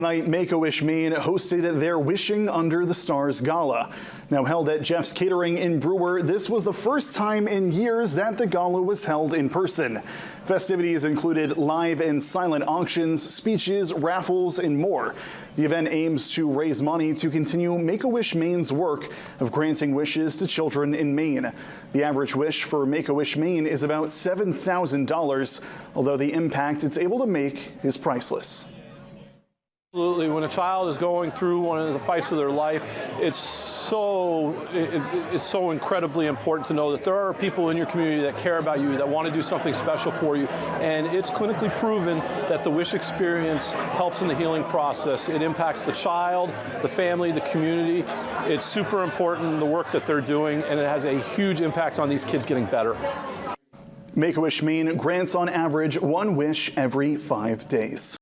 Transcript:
Tonight, Make-A-Wish Maine hosted their Wishing Under the Stars Gala. Now held at Jeff's Catering in Brewer, this was the first time in years that the gala was held in person. Festivities included live and silent auctions, speeches, raffles, and more. The event aims to raise money to continue Make-A-Wish Maine's work of granting wishes to children in Maine. The average wish for Make-A-Wish Maine is about $7,000, although the impact it's able to make is priceless. Absolutely. When a child is going through one of the fights of their life, it's so incredibly important to know that there are people in your community that care about you, that want to do something special for you. And it's clinically proven that the wish experience helps in the healing process. It impacts the child, the family, the community. It's super important, the work that they're doing, and it has a huge impact on these kids getting better. Make-A-Wish Maine grants on average one wish every 5 days.